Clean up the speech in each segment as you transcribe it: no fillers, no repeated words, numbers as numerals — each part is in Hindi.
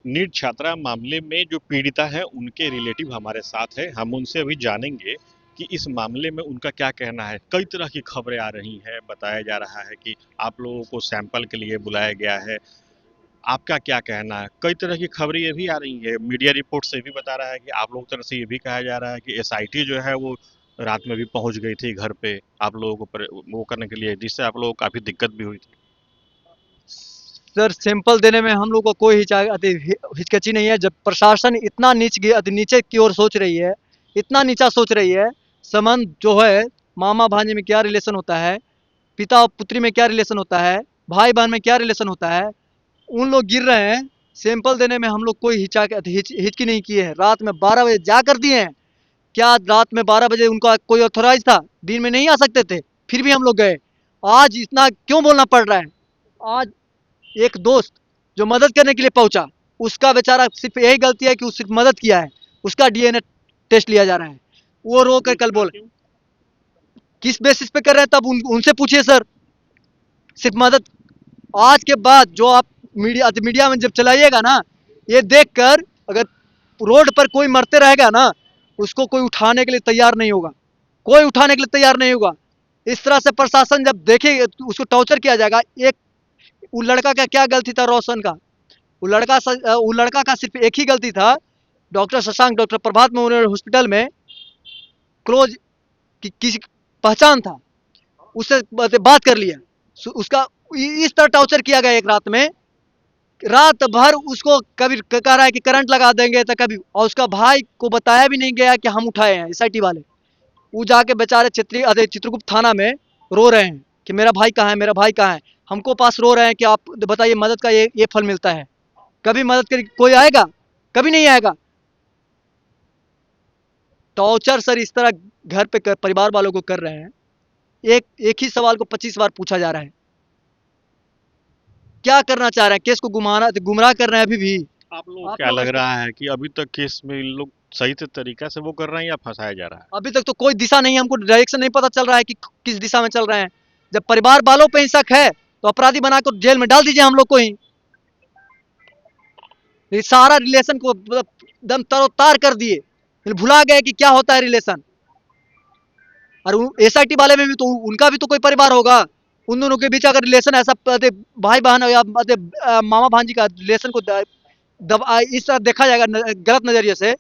नीट छात्रा मामले में जो पीड़िता है उनके रिलेटिव हमारे साथ है। हम उनसे अभी जानेंगे कि इस मामले में उनका क्या कहना है। कई तरह की खबरें आ रही हैं, बताया जा रहा है कि आप लोगों को सैंपल के लिए बुलाया गया है। आपका क्या कहना है? कई तरह की खबरें ये भी आ रही है, मीडिया रिपोर्ट से भी बता रहा है कि आप लोगों की तरफ से ये भी कहा जा रहा है कि एसआईटी जो है वो रात में भी पहुंच गई थी घर पे आप लोगों को वो करने के लिए, जिससे आप लोगों को काफी दिक्कत भी हुई थी। सर सैंपल देने में हम लोग को कोई हिचकिचाहट नहीं है। जब प्रशासन इतना नीचे की ओर सोच रही है, इतना नीचा सोच रही है, संबंध जो है मामा भांजे में क्या रिलेशन होता है, पिता और पुत्री में क्या रिलेशन होता है, भाई बहन में क्या रिलेशन होता है, उन लोग गिर रहे हैं। सैंपल देने में हम लोग कोई हिचकी नहीं किए हैं। रात में 12 बजे जा कर दिए हैं। क्या रात में 12 बजे उनका कोई ऑथोराइज था? दिन में नहीं आ सकते थे, फिर भी हम लोग गए। आज इतना क्यों बोलना पड़ रहा है? आज एक दोस्त जो मदद करने के लिए पहुंचा, उसका बेचारा सिर्फ यही गलती है कि उसने सिर्फ मदद किया है, उसका डीएनए टेस्ट लिया जा रहा है। वो रो कर कल बोले किस बेसिस पे कर रहे हैं, तब उनसे पूछिए सर। सिर्फ मदद। आज के बाद जो आप मीडिया में जब चलाइएगा ना, ये देखकर अगर रोड पर कोई मरते रहेगा ना, उसको कोई उठाने के लिए तैयार नहीं होगा। कोई उठाने के लिए तैयार नहीं होगा। इस तरह से प्रशासन जब देखे उसको टॉर्चर किया जाएगा। एक वो लड़का का क्या गलती था? रोशन का वो लड़का का सिर्फ एक ही गलती था। डॉक्टर शशांक, डॉक्टर प्रभात मेमोरियल हॉस्पिटल में क्लोज किसी पहचान था, उससे बात कर लिया। उसका इस तरह टॉर्चर किया गया एक रात में। रात भर उसको कभी कह रहा है कि करंट लगा देंगे, तो कभी, और उसका भाई को बताया भी नहीं गया कि हम उठाए हैं एसआईटी वाले। वो जाके बेचारे चित्रगुप्त थाना में रो रहे हैं कि मेरा भाई कहाँ है, मेरा भाई कहाँ है। हमको पास रो रहे हैं कि आप बताइए, मदद का ये फल मिलता है। कभी मदद कर कोई आएगा? कभी नहीं आएगा। टॉर्चर सर इस तरह घर पे परिवार वालों को कर रहे हैं। एक एक ही सवाल को 25 बार पूछा जा रहा है। क्या करना चाह रहे हैं? केस को गुमराह कर रहे हैं अभी भी। आप लोगों को आप क्या लोग लग रहा है कि अभी तक केस में इन लोग सही से तरीका से वो कर रहे हैं या फंसाया जा रहा है? अभी तक तो कोई दिशा नहीं है, हमको डायरेक्शन नहीं पता चल रहा है कि किस दिशा में चल रहे हैं। जब परिवार वालों पे ही शक है, तो अपराधी बनाकर जेल में डाल दीजिए हम लोग को ही। ये सारा रिलेशन को एकदम तरोतार कर दिए, भुला गए कि क्या होता है रिलेशन। और एसआईटी वाले में भी तो उनका भी तो कोई परिवार होगा। उन दोनों के बीच अगर रिलेशन ऐसा भाई बहन या मामा भांजी का रिलेशन को इस तरह देखा जाएगा गलत नजरिए से,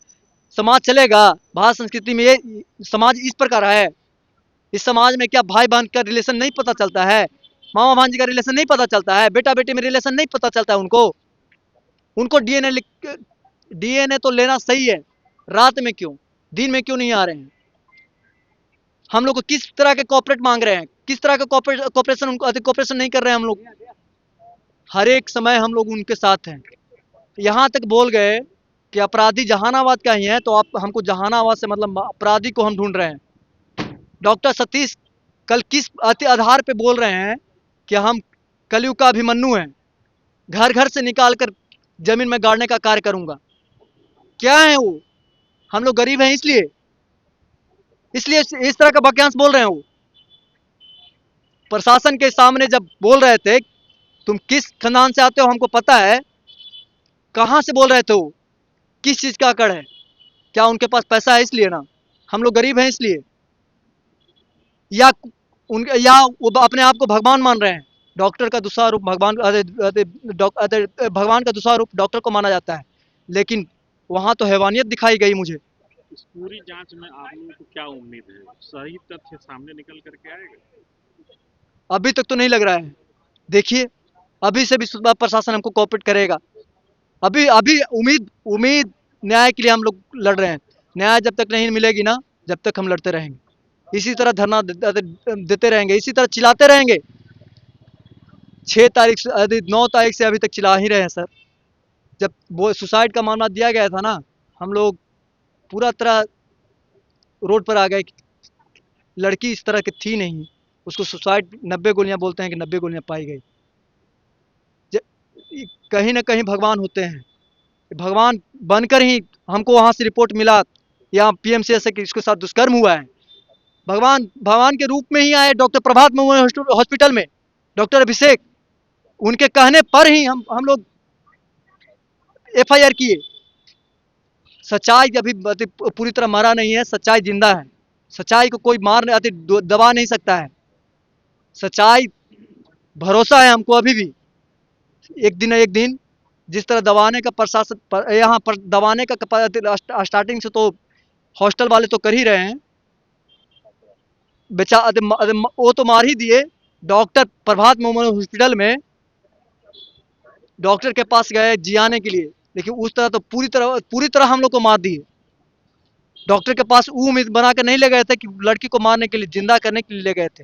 समाज चलेगा? भारत संस्कृति में ये समाज इस प्रकार है। इस समाज में क्या भाई बहन का रिलेशन नहीं पता चलता है? मामा भांजी का रिलेशन नहीं पता चलता है? बेटा बेटी में रिलेशन नहीं पता चलता है उनको? उनको डीएनए तो लेना सही है, रात में क्यों, दिन में क्यों नहीं आ रहे हैं? हम लोग को किस तरह के कॉपरेट मांग रहे हैं? किस तरह का कॉपरेशन कॉपरेशन नहीं कर रहे हैं हम लोग। हर एक समय हम लोग उनके साथ हैं। यहाँ तक बोल गए कि अपराधी जहानाबाद का ही है, तो आप हमको जहानाबाद से मतलब अपराधी को हम ढूंढ रहे हैं। डॉक्टर सतीश कल किस आधार पे बोल रहे हैं कि हम कलयुग का अभिमन्यु हैं, घर घर से निकाल कर जमीन में गाड़ने का कार्य करूंगा? क्या है वो? हम लोग गरीब हैं इसलिए इसलिए इस तरह का वाक्यांश बोल रहे हैं वो। प्रशासन के सामने जब बोल रहे थे, तुम किस खानदान से आते हो हमको पता है, कहां से बोल रहे थे वो, किस चीज का अकड़ है? क्या उनके पास पैसा है इसलिए ना? हम लोग गरीब हैं इसलिए? या या वो अपने आप को भगवान मान रहे हैं? डॉक्टर का दूसरा रूप भगवान, भगवान का दूसरा रूप डॉक्टर को माना जाता है, लेकिन वहां तो हैवानियत दिखाई गई मुझे। इस पूरी जांच में आप लोगों को क्या उम्मीद है? सही तथ्य सामने निकल करके आएगा? अभी तक तो नहीं लग रहा है। देखिए, अभी से भी प्रशासन हमको कोऑपरेट करेगा। अभी अभी उम्मीद उम्मीद न्याय के लिए हम लोग लड़ रहे हैं। न्याय जब तक नहीं मिलेगी ना, जब तक हम लड़ते रहेंगे, इसी तरह धरना देते रहेंगे, इसी तरह चिल्लाते रहेंगे। 6 तारीख से 9 तारीख से अभी तक चिल्ला ही रहे हैं सर। जब वो सुसाइड का मामला दिया गया था ना, हम लोग पूरा तरह रोड पर आ गए। लड़की इस तरह की थी नहीं, उसको सुसाइड 90 गोलियां बोलते हैं कि 90 गोलियां पाई गई। कहीं ना कहीं भगवान होते हैं। भगवान बनकर ही हमको वहां से रिपोर्ट मिला, या पीएमसीएच से कि इसके साथ दुष्कर्म हुआ है। भगवान भगवान के रूप में ही आए डॉक्टर प्रभात मेमोरियल हॉस्पिटल में, डॉक्टर अभिषेक। उनके कहने पर ही हम लोग एफआईआर किए। सच्चाई अभी पूरी तरह मरा नहीं है, सच्चाई जिंदा है। सच्चाई को कोई मार नहीं दबा नहीं सकता है। सच्चाई भरोसा है हमको अभी भी, एक दिन न एक दिन जिस तरह दबाने का प्रशासन यहाँ पर दबाने का स्टार्टिंग से तो हॉस्टल वाले तो कर ही रहे हैं। वो तो मार ही दिए। डॉक्टर प्रभात मोहम्मद हॉस्पिटल में डॉक्टर के पास गए जियाने के लिए, लेकिन उस तरह तो पूरी तरह हम लोग को मार दिए। डॉक्टर के पास वो उम्मीद बना कर नहीं ले गए थे कि लड़की को मारने के लिए, जिंदा करने के लिए ले गए थे।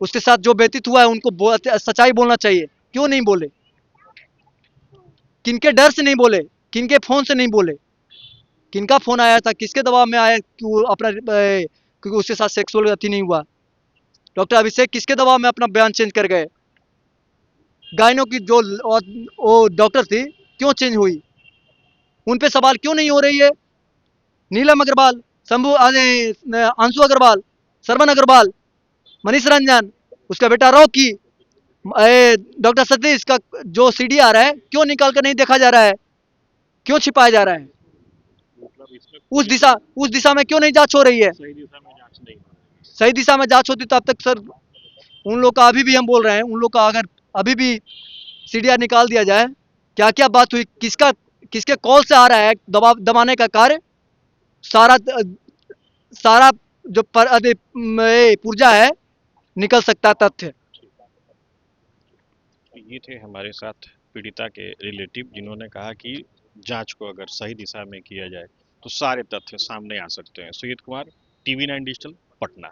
उसके साथ जो व्यतीत हुआ है उनको सच्चाई बोलना चाहिए, क्यों नहीं बोले? किनके डर से नहीं बोले? किनके फोन से नहीं बोले? किनका फोन आया था? किसके दबाव में आया कि वो अपना क्योंकि उसके साथ सेक्सुअल अति नहीं हुआ? डॉक्टर अभिषेक किसके दबाव में अपना बयान चेंज कर गए? गायनों की जो वो डॉक्टर थी क्यों चेंज हुई? उन पे सवाल क्यों नहीं हो रही है? नीलम अग्रवाल, अंशु अग्रवाल, श्रवण अग्रवाल, मनीष रंजन, उसका बेटा रॉकी, डॉक्टर सतीश का जो सीडी आ रहा है क्यों निकाल कर नहीं देखा जा रहा है? क्यों छिपाया जा रहा है? मतलब इसमें उस दिशा में क्यों नहीं जांच हो रही है? सही दिशा में जांच नहीं हो रही सही दिशा में जांच होती तो अब तक सर उन लोग का, अभी भी हम बोल रहे हैं, उन लोग का अगर अभी भी सीडीआर निकाल दिया जाए, क्या क्या बात हुई, किसके कॉल से आ रहा है दबाने का कार्य, सारा सारा जो पुर्जा है निकल सकता है तथ्य। है। ये थे हमारे साथ पीड़िता के रिलेटिव, जिन्होंने कहा कि जांच को अगर सही दिशा में किया जाए तो सारे तथ्य सामने आ सकते हैं। Sujit Kumar, TV 9 digital, Patna.